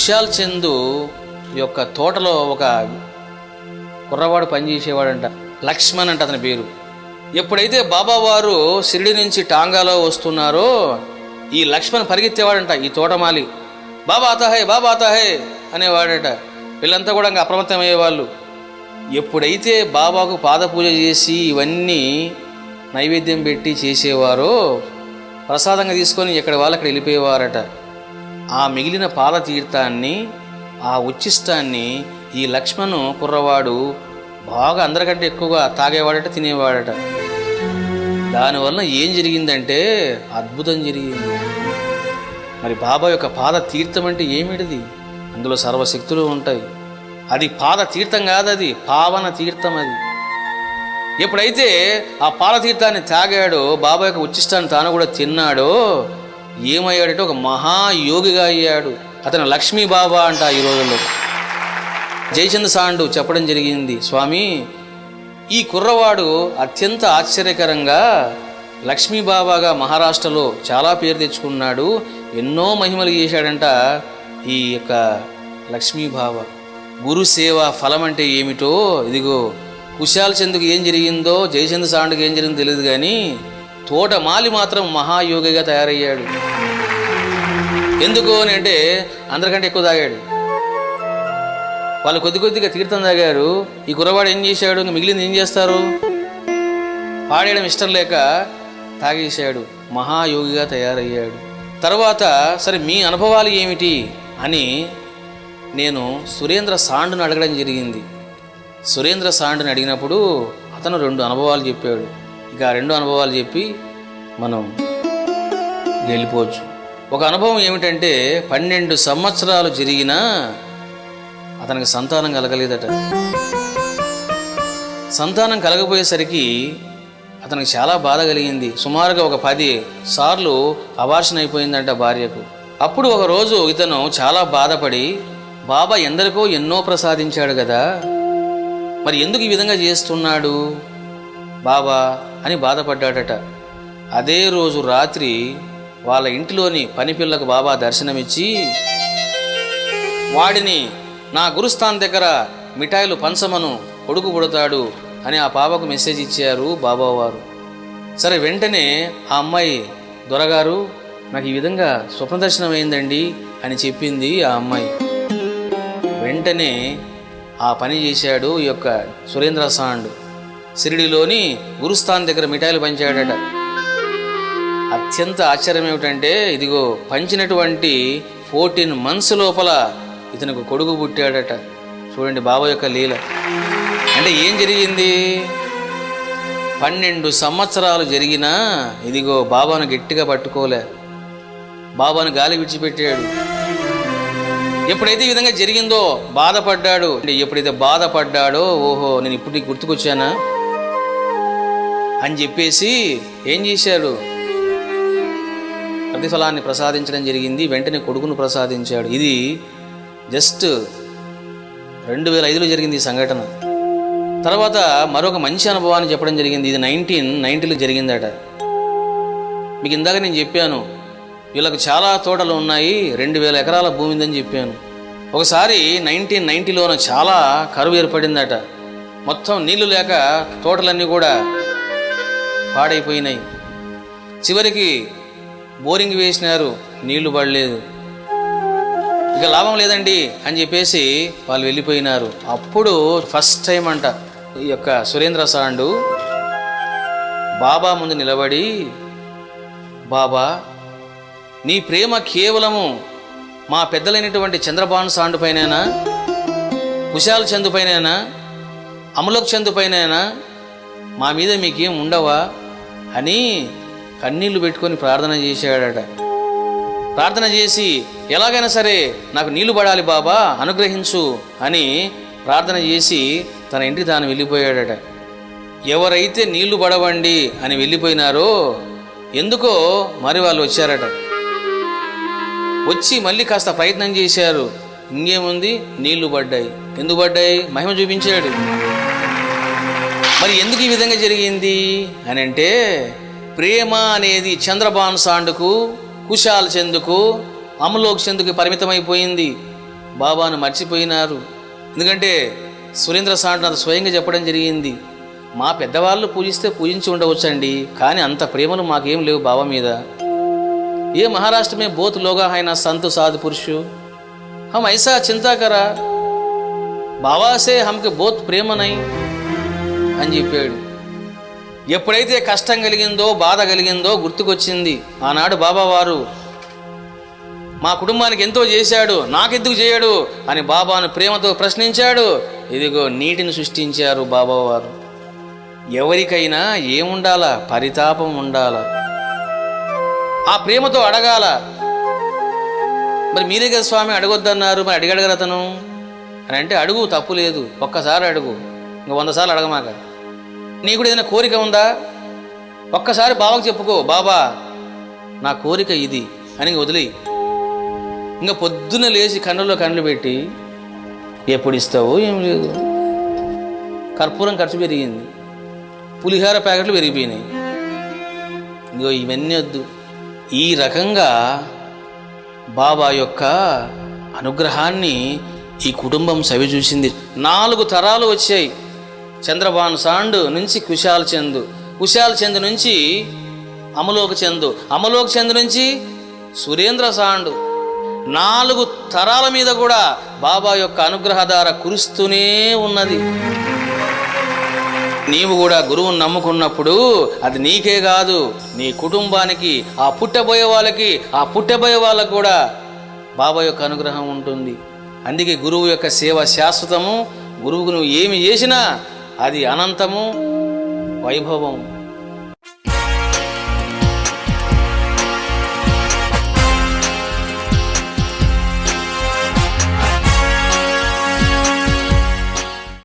కుశాల్ చందు యొక్క తోటలో ఒక కుర్రవాడు పనిచేసేవాడంట, లక్ష్మణ్ అంట అతని పేరు. ఎప్పుడైతే బాబావారు షిరిడి నుంచి టాంగాలో వస్తున్నారో ఈ లక్ష్మణ్ పరిగెత్తేవాడంట ఈ తోటమాలి. బాబా ఆతాహే బాబా ఆతాహే అనేవాడట. వీళ్ళంతా కూడా ఇంకా అప్రమత్తమయ్యేవాళ్ళు. ఎప్పుడైతే బాబాకు పాదపూజ చేసి ఇవన్నీ నైవేద్యం పెట్టి చేసేవారో ప్రసాదంగా తీసుకొని ఎక్కడి వాళ్ళు అక్కడ వెళ్ళిపోయేవారట. ఆ మిగిలిన పాల తీర్థాన్ని, ఆ ఉచ్చిష్టాన్ని ఈ లక్ష్మణ్ కుర్రవాడు బాగా అందరికంటే ఎక్కువగా తాగేవాడట, తినేవాడట. దానివల్ల ఏం జరిగిందంటే అద్భుతం జరిగింది. మరి బాబా యొక్క పాద తీర్థం అంటే ఏమిటిది? అందులో సర్వశక్తులు ఉంటాయి. అది పాద తీర్థం కాదు, అది పావన తీర్థం. అది ఎప్పుడైతే ఆ పాల తీర్థాన్ని తాగాడో, బాబా యొక్క ఉచ్చిష్టాన్ని తాను కూడా తిన్నాడో, ఏమయ్యాడంటే ఒక మహాయోగిగా అయ్యాడు. అతను లక్ష్మీ బాబా అంట. ఈ రోజుల్లో జయచంద్ సాండు చెప్పడం జరిగింది, స్వామి ఈ కుర్రవాడు అత్యంత ఆశ్చర్యకరంగా లక్ష్మీబాబాగా మహారాష్ట్రలో చాలా పేరు తెచ్చుకున్నాడు, ఎన్నో మహిమలు చేశాడంట. ఈ యొక్క లక్ష్మీబాబ గురు సేవ ఫలం అంటే ఏమిటో ఇదిగో కుశాల్ చందుకు ఏం జరిగిందో, జయచంద్ సాండుకి ఏం జరిగిందో తెలియదు, కానీ తోటమాలి మాత్రం మహాయోగిగా తయారయ్యాడు. ఎందుకు అని అంటే అందరికంటే ఎక్కువ తాగాడు. వాళ్ళు కొద్ది కొద్దిగా తీర్థం తాగారు. ఈ కుర్రవాడు ఏం చేశాడు? ఇంకా మిగిలింది ఏం చేస్తారు? పాడేయడం ఇష్టం లేక తాగేశాడు, మహాయోగిగా తయారయ్యాడు. తర్వాత సరే మీ అనుభవాలు ఏమిటి అని నేను సురేంద్ర సాండును అడగడం జరిగింది. సురేంద్ర సాండుని అడిగినప్పుడు అతను 2 అనుభవాలు చెప్పాడు. ఇక ఆ 2 అనుభవాలు చెప్పి మనం వెళ్ళిపోవచ్చు. ఒక అనుభవం ఏమిటంటే 12 సంవత్సరాలు జరిగినా అతనికి సంతానం కలగలేదట. సంతానం కలగపోయేసరికి అతనికి చాలా బాధ కలిగింది. సుమారుగా ఒక 10 సార్లు అబార్షన్ అయిపోయిందంట భార్యకు. అప్పుడు ఒక రోజు ఇతను చాలా బాధపడి, బాబా ఎందరికో ఎన్నో ప్రసాదించాడు కదా, మరి ఎందుకు ఈ విధంగా చేస్తున్నాడు బాబా అని బాధపడ్డాడట. అదే రోజు రాత్రి వాళ్ళ ఇంటిలోని పనిపిల్లకు బాబా దర్శనమిచ్చి, వాడిని నా గురుస్థాన్ దగ్గర మిఠాయిలు పంచమను, కొడుకు పుడతాడు అని ఆ పాపకు మెసేజ్ ఇచ్చారు బాబావారు. సరే వెంటనే ఆ అమ్మాయి, దొరగారు నాకు ఈ విధంగా స్వప్న దర్శనం అయిందండి అని చెప్పింది ఆ అమ్మాయి. వెంటనే ఆ పని చేశాడు ఈ యొక్క సురేంద్ర సాండ్. షిరిడిలోని గురుస్థాన్ దగ్గర మిఠాయిలు పంచాడట. అత్యంత ఆశ్చర్యం ఏమిటంటే ఇదిగో పంచినటువంటి 14 months లోపల ఇతనికి కొడుకు పుట్టాడట. చూడండి బాబా యొక్క లీల. అంటే ఏం జరిగింది? 12 సంవత్సరాలు జరిగినా ఇదిగో బాబాను గట్టిగా పట్టుకోలే, బాబాను గాలి విడిచిపెట్టాడు. ఎప్పుడైతే ఈ విధంగా జరిగిందో బాధపడ్డాడు. ఎప్పుడైతే బాధపడ్డాడో, ఓహో నేను ఇప్పుడు నీకు గుర్తుకొచ్చానా అని చెప్పేసి ఏం చేశాడు? ప్రతిఫలాన్ని ప్రసాదించడం జరిగింది. వెంటనే కొడుకును ప్రసాదించాడు. ఇది జస్ట్ 2005లో జరిగింది ఈ సంఘటన. తర్వాత మరొక మంచి అనుభవాన్ని చెప్పడం జరిగింది. ఇది 1990లో జరిగిందట. మీకు ఇందాక నేను చెప్పాను వీళ్ళకు చాలా తోటలు ఉన్నాయి, 2000 ఎకరాల భూమి ఉందని చెప్పాను. ఒకసారి 1990లోన చాలా కరువు ఏర్పడిందట. మొత్తం నీళ్లు లేక తోటలన్నీ కూడా పాడైపోయినాయి. చివరికి బోరింగ్ వేసినారు, నీళ్లు పడలేదు. ఇక లాభం లేదండి అని చెప్పేసి వాళ్ళు వెళ్ళిపోయినారు. అప్పుడు ఫస్ట్ టైం అంట ఈ యొక్క సురేంద్ర సాండు బాబా ముందు నిలబడి, బాబా నీ ప్రేమ కేవలము మా పెద్దలైనటువంటి చంద్రబాన్ సాండు పైనైనా, కుశాల్ చందు పైనైనా, అమలోక్ చందు పైనైనా, మా మీద మీకేం ఉండవా అని కన్నీళ్లు పెట్టుకొని ప్రార్థన చేశాడట. ప్రార్థన చేసి ఎలాగైనా సరే నాకు నీళ్లు పడాలి బాబా అనుగ్రహించు అని ప్రార్థన చేసి తన ఇంటికి తాను వెళ్ళిపోయాడట. ఎవరైతే నీళ్లు పడవండి అని వెళ్ళిపోయినారో ఎందుకో మరి వాళ్ళు వచ్చారట. వచ్చి మళ్ళీ కాస్త ప్రయత్నం చేశారు. ఇంకేముంది, నీళ్లు పడ్డాయి. ఎందుకు పడ్డాయి? మహిమ చూపించాడు. మరి ఎందుకు ఈ విధంగా జరిగింది అని అంటే, ప్రేమ అనేది చంద్రబాన్ సాండుకు, కుశాల్ చందుకు, అమలోక్ చందుకు పరిమితమైపోయింది. బాబాను మర్చిపోయినారు. ఎందుకంటే సురేంద్ర సాండ్ నాకు స్వయంగా చెప్పడం జరిగింది, మా పెద్దవాళ్ళు పూజిస్తే పూజించి ఉండవచ్చండి, కానీ అంత ప్రేమలు మాకేం లేవు బాబా మీద. ఏ మహారాష్ట్ర మే బోత్ లోగా హైనా సంతు సాధు పురుషు హమ్ ఐసా చింతా కరా బాబాసే హమ్కి బోత్ ప్రేమ నై అని చెప్పాడు. ఎప్పుడైతే కష్టం కలిగిందో, బాధ కలిగిందో గుర్తుకొచ్చింది, ఆనాడు బాబావారు మా కుటుంబానికి ఎంతో చేశాడు, నాకెందుకు చేయడు అని బాబాను ప్రేమతో ప్రశ్నించాడు. ఇదిగో నీటిని సృష్టించారు బాబావారు. ఎవరికైనా ఏముండాలా? పరితాపం ఉండాల, ఆ ప్రేమతో అడగాల. మరి మీరే కదా స్వామి అడగొద్దన్నారు, మరి అడిగాడు కదా అతను అని అంటే, అడుగు, తప్పు లేదు, ఒక్కసారి అడుగు, ఇంకా 100 సార్లు అడగమాక. నీకు కూడా ఏదైనా కోరిక ఉందా? ఒక్కసారి బాబాకు చెప్పుకో, బాబా నా కోరిక ఇది అని వదిలి. ఇంకా పొద్దున్న లేచి కన్నులో కళ్ళు పెట్టి ఎప్పుడు ఇస్తావో ఏం లేదు. కర్పూరం ఖర్చు పెరిగింది, పులిహార ప్యాకెట్లు పెరిగిపోయినాయి. ఇంకో ఇవన్నీ వద్దు. ఈ రకంగా బాబా యొక్క అనుగ్రహాన్ని ఈ కుటుంబం సవి చూసింది. 4 తరాలు వచ్చాయి. చంద్రభాన్ సాండ్ నుంచి కుశాల్ చంద్, కుశాల్ చంద్ నుంచి అమలోక్ చంద్, అమలోక్ చంద్ నుంచి సురేంద్ర సాండ్. 4 తరాల మీద కూడా బాబా యొక్క అనుగ్రహధార కురుస్తూనే ఉన్నది. నీవు కూడా గురువుని నమ్ముకున్నప్పుడు అది నీకే కాదు, నీ కుటుంబానికి, ఆ పుట్టబోయే వాళ్ళకు కూడా బాబా యొక్క అనుగ్రహం ఉంటుంది. అందుకే గురువు యొక్క సేవ శాశ్వతము. గురువుకు నువ్వు ఏమి చేసినా అది అనంతము, వైభవం.